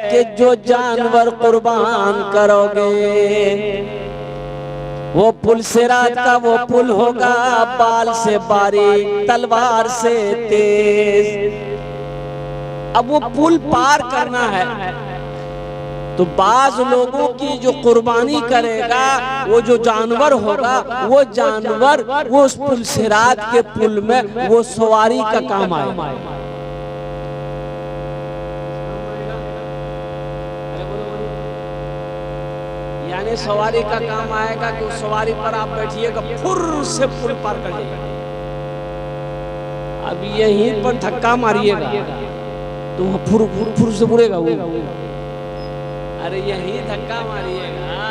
कि जो जानवर कुर्बान करोगे वो पुल सिरात का वो पुल होगा बाल से बारीक तलवार से तेज। अब वो पुल पार करना है तो बाज लोगों की जो कुर्बानी करेगा वो जो जानवर होगा वो जानवर वो उस पुल सिरात के पुल में वो सवारी का काम आएगा। यानी सवारी का काम आएगा कि उस सवारी पर आप बैठिएगा फुर से पुल पार कर जाइएगा। अब यहीं पर धक्का मारिएगा तो वो फुर फुर फुर से उड़ेगा वो। अरे यहीं धक्का मारिएगा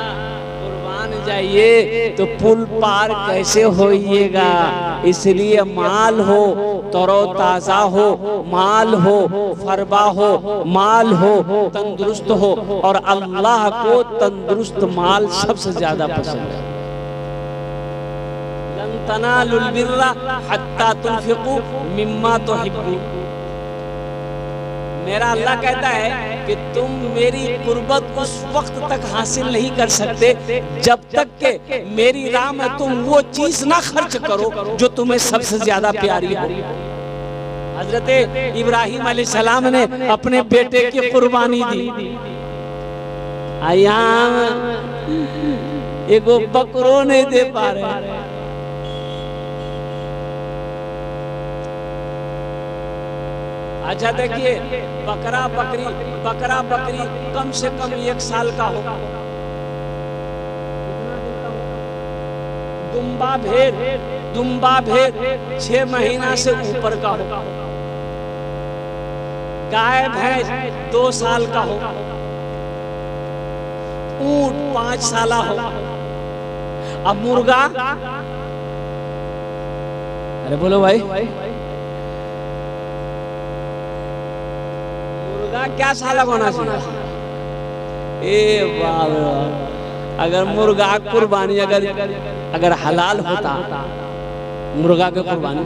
कुर्बान जाइए तो पुल पार कैसे होइएगा। इसलिए माल हो तरोताजा हो, माल हो फरबा हो, माल हो तंदुरुस्त हो, और अल्लाह को तंदुरुस्त माल सबसे ज्यादा पसंद है। लन तनालुल बिर्रा हत्ता तुनफिकू मिम्मा तुहिब्बून। मेरा अल्लाह कहता है कि तुम मेरी कुर्बत उस वक्त तक हासिल नहीं कर सकते जब तक के मेरी राह में तुम वो चीज ना खर्च करो जो तुम्हें सबसे ज्यादा प्यारी हो। हजरत इब्राहिम अलैहिस्सलाम ने अपने बेटे की कुर्बानी दी। आया एगो बकरो नहीं दे पा रहे। अच्छा देखिए बकरा बकरी कम से कम 1 साल का हो। दुम्बा भेड़ 6 महीना से ऊपर का हो। गाय भैंस 2 साल का हो। ऊंट 5 साल हो। अब मुर्गा, अरे बोलो भाई, क्या साला होना चाहिए? ए बाबा, अगर मुर्गा कुर्बानी अगर हलाल होता, मुर्गा के कुर्बानी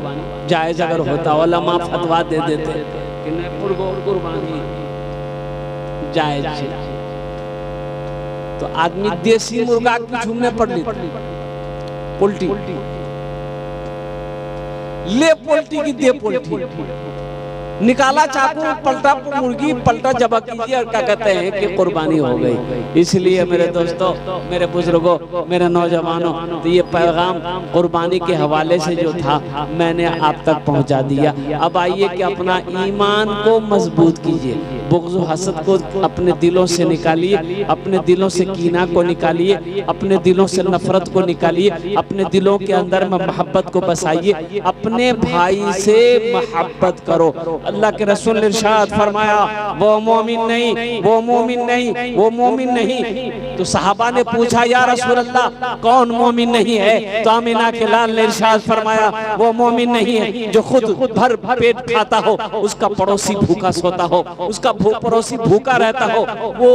जायज अगर होता, उलमा फतवा दे देते कि नहीं मुर्गा कुर्बानी जायज है, तो आदमी देसी मुर्गा की झूमने पड़ ली पोल्ट्री ले, पोल्ट्री की दे, पोल्ट्री निकाला चाकू, पलटा मुर्गी, पलटा जबा कीजिए और क्या कहते हैं कि कुर्बानी हो गई। इसलिए मेरे दोस्तों, मेरे बुजुर्गों, मेरे नौजवानों, तो ये पैगाम कुर्बानी के हवाले से जो था मैंने आप तक पहुंचा दिया। अब आइए कि अपना ईमान को मजबूत कीजिए, बुग़्ज़ हसद को अपने दिलों से निकालिए, अपने दिलों से कीना को निकालिए, अपने दिलों से नफरत को निकालिए, अपने दिलों के अंदर में मोहब्बत को बसाइए, अपने भाई से मोहब्बत करो। अल्लाह के रसूल ने इरशाद फरमाया वो मोमिन नहीं, वो मोमिन नहीं, वो मोमिन नहीं। तो सहाबा ने पूछा या रसूल अल्लाह कौन मोमिन नहीं है? तो आमिना के लाल ने इरशाद फरमाया वो मोमिन नहीं है जो खुद भर पेट खाता हो, उसका पड़ोसी भूखा सोता हो, उसका पड़ोसी भूखा रहता हो, वो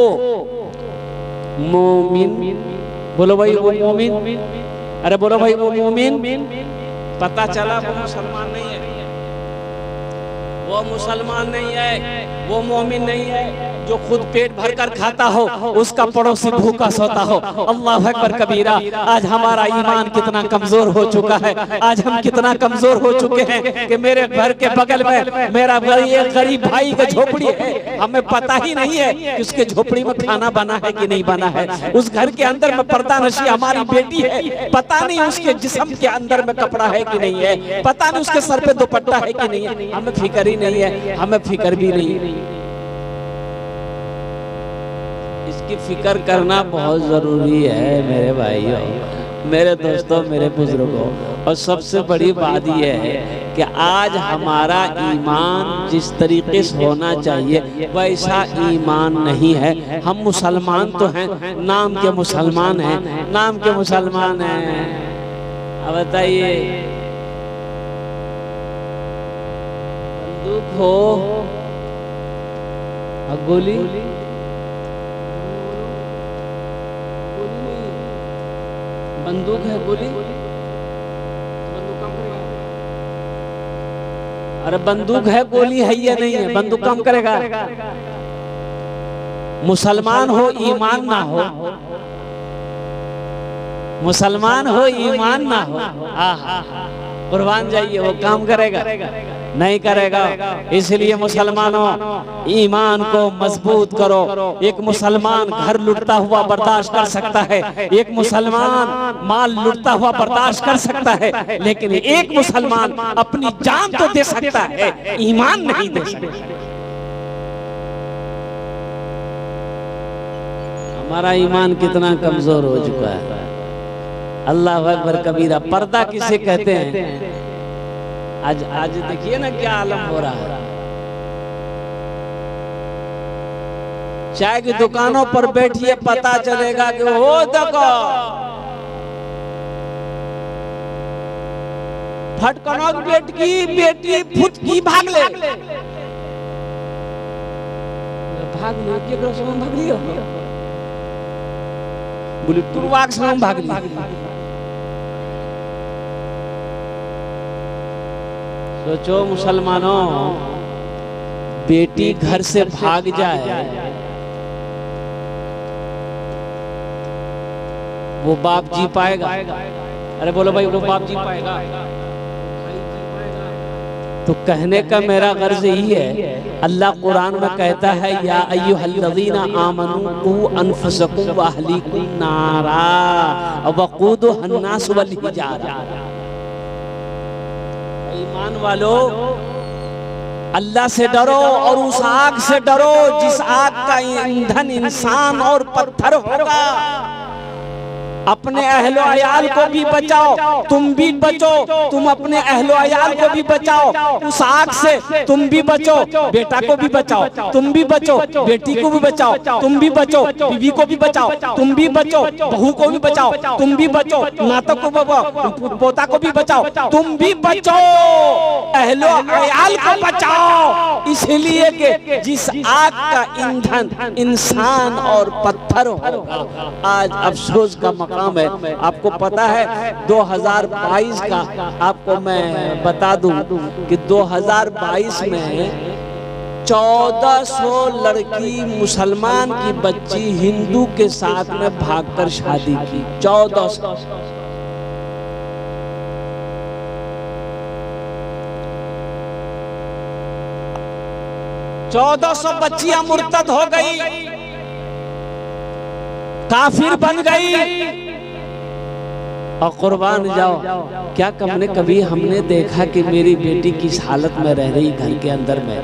मोमिन। बोलो भाई वो मोमिन, अरे बोलो भाई वो मोमिन। पता चला वो मुसलमान नहीं है, वो मुसलमान नहीं है, वो मोमिन नहीं है जो खुद पेट भर कर खाता हो, उसका पड़ोसी भूखा सोता हो। अल्लाह अकबर कबीरा। आज हमारा ईमान कितना कमजोर हो चुका है, आज हम कितना कमजोर हो चुके हैं कि मेरे घर के बगल में मेरा गरीब भाई का झोपड़ी है, हमें पता ही नहीं है कि उसके झोपड़ी में खाना बना है कि नहीं बना है। उस घर के अंदर में पर्दा नशी हमारी बेटी है, पता नहीं उसके जिस्म के अंदर में कपड़ा है कि नहीं है, पता नहीं उसके सर पे दुपट्टा है कि नहीं है, हमें फिक्र ही नहीं है, हमें फिक्र भी नहीं। इसकी फिक्र करना बहुत जरूरी है मेरे भाइयों, मेरे दोस्तों, मेरे बुजुर्गों। और सबसे बड़ी बात यह है कि आज हमारा ईमान जिस तरीके से होना चाहिए वैसा ईमान नहीं है। हम मुसलमान तो हैं, नाम के मुसलमान हैं, नाम के मुसलमान हैं। अब बताइए बंदूक हो और गोली, बंदूक है गोली, बंदूक कम करेगा। अरे बंदूक है गोली है या नहीं है, बंदूक कम करेगा। मुसलमान हो ईमान ना हो, मुसलमान हो ईमान ना हो, कुर्बान जाइए, वो काम करेगा नहीं करेगा। इसलिए मुसलमानों ईमान को मजबूत करो। एक मुसलमान घर लुटता हुआ बर्दाश्त कर सकता है, एक मुसलमान माल लुटता हुआ बर्दाश्त कर सकता है, लेकिन एक मुसलमान अपनी जान तो दे सकता है, ईमान नहीं दे सकता। हमारा ईमान कितना कमजोर हो चुका है। अल्लाह अकबर कबीरा। पर्दा किसे कहते हैं? आज आज देखिए ना क्या आलम हो रहा है। चाय की दुकानों पर बैठिए, पता चलेगा कि हो देखो फटकनों की बेटी फुट की भाग ले, भाग ले के भाग लियो, बोले तुरवाक से भाग ली। सोचो मुसलमानों, बेटी घर से भाग जाए, वो बाप जी पाएगा? अरे बोलो भाई, वो बाप जी पाएगा? तो कहने का मेरा गर्ज यही है, अल्लाह कुरान में कहता है, या अय्युहल्लज़ीना आमनू कू अनफुसकुम व अहलीकुम नारा वक़ूदुहा अन्नास वल हिजारा। ईमान वालों, अल्लाह से डरो और उस आग से डरो जिस आग का ईंधन इंसान और पत्थर होगा। अपने अहलो अयाल को भी बचाओ, तुम भी बचो, तुम अपने अहलो अयाल को भी बचाओ उस आग से, तुम भी बचो, बेटा को भी बचाओ, तुम भी बचो, बेटी को भी बचाओ, तुम भी बचो, बीवी को भी बचाओ, तुम भी बचो, बहू को भी बचाओ, तुम भी बचो, नातों को बचाओ, पोता को भी बचाओ, तुम भी बचो, अहलो अयाल को बचाओ। इसलिए कि जिस आग का ईंधन इंसान और पत्थर होगा। आज अफसोस का काम है। आपको पता है 2022 का, आपको मैं बता दूं कि 2022 में 1400 लड़की मुसलमान की बच्ची हिंदू के साथ में भागकर शादी की। 1400 1400 बच्चियां मुर्तद हो गई, काफिर बन गई। और कुर्बान जाओ, क्या कभी हमने देखा कि मेरी बेटी किस हालत में रह रही घर के अंदर में?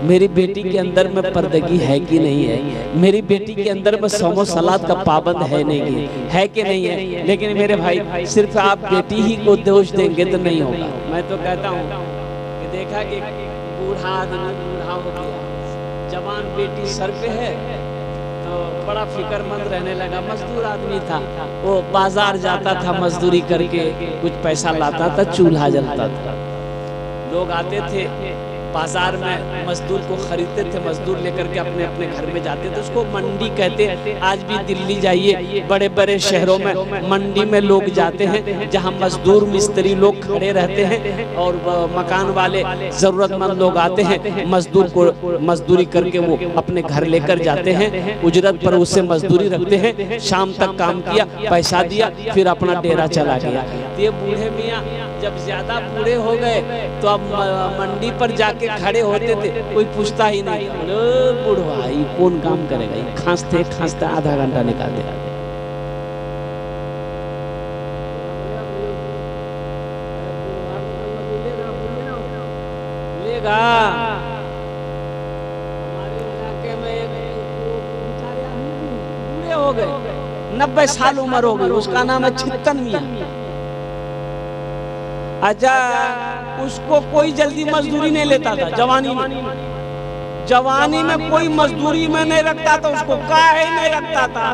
मेरी बेटी के अंदर में पर्दगी है कि नहीं है? मेरी बेटी के अंदर में सौमो सलात का पाबंद है नहीं है कि नहीं है? लेकिन मेरे भाई, सिर्फ आप बेटी ही को दोष देंगे तो नहीं होगा। मैं तो कहता हूँ कि देखा कि बूढ़ा आदमी बूढ़ा हो गया, जवान बेटी सर पे है, तो बड़ा फिक्रमंद रहने लगा। मजदूर आदमी था, वो बाजार जाता था, मजदूरी करके कुछ पैसा लाता था, चूल्हा जलता था। लोग आते थे बाजार में, मजदूर को खरीदते थे, मजदूर लेकर के अपने अपने घर में जाते थे। उसको मंडी कहते। आज भी दिल्ली जाइए, बड़े बड़े शहरों में मंडी में लोग जाते हैं, जहां मजदूर मिस्त्री लोग खड़े रहते हैं और मकान वाले जरूरतमंद लोग आते हैं, मजदूर को मजदूरी करके वो अपने घर लेकर जाते हैं, उजरत पर उससे मजदूरी रखते हैं। शाम तक काम किया, पैसा दिया, फिर अपना डेरा चला गया। ये बूढ़े मियाँ जब ज्यादा बूढ़े हो गए तो अब मंडी पर जाके खड़े होते थे, कोई पूछता ही नहीं। बूढ़ा ये कौन काम करेगा? खांसते खांसते आधा घंटा निकाल दे। हमारे इलाके में बूढ़े हो गए, 90 साल उम्र हो गई, उसका नाम है छित्तन मियाँ। अच्छा, उसको कोई जल्दी मजदूरी नहीं लेता था जवानी में कोई मजदूरी में नहीं रखता था, उसको काहे नहीं रखता था।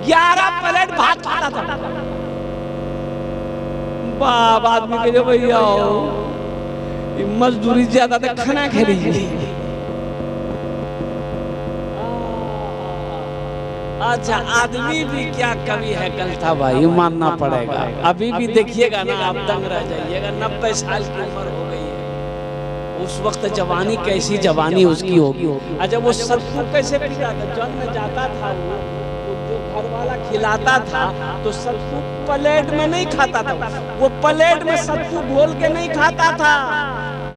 11 प्लेट भात खाता था। बाप आदमी के भैया मजदूरी ज्यादा था, खाना खा लीजिए। अच्छा, आदमी भी क्या कभी है कल था भाई, मानना पड़ेगा। अभी भी देखिएगा ना, आप दंग रह जाइएगा। 90 साल की उम्र हो गई है, उस वक्त जवानी कैसी जवानी उसकी होगी। अच्छा वो सत्तू कैसे पीता था, जन्म जाता था वो जो घर वाला खिलाता था तो सत्तू प्लेट में नहीं खाता था, वो प्लेट में सत्तू घोल के नहीं खाता था,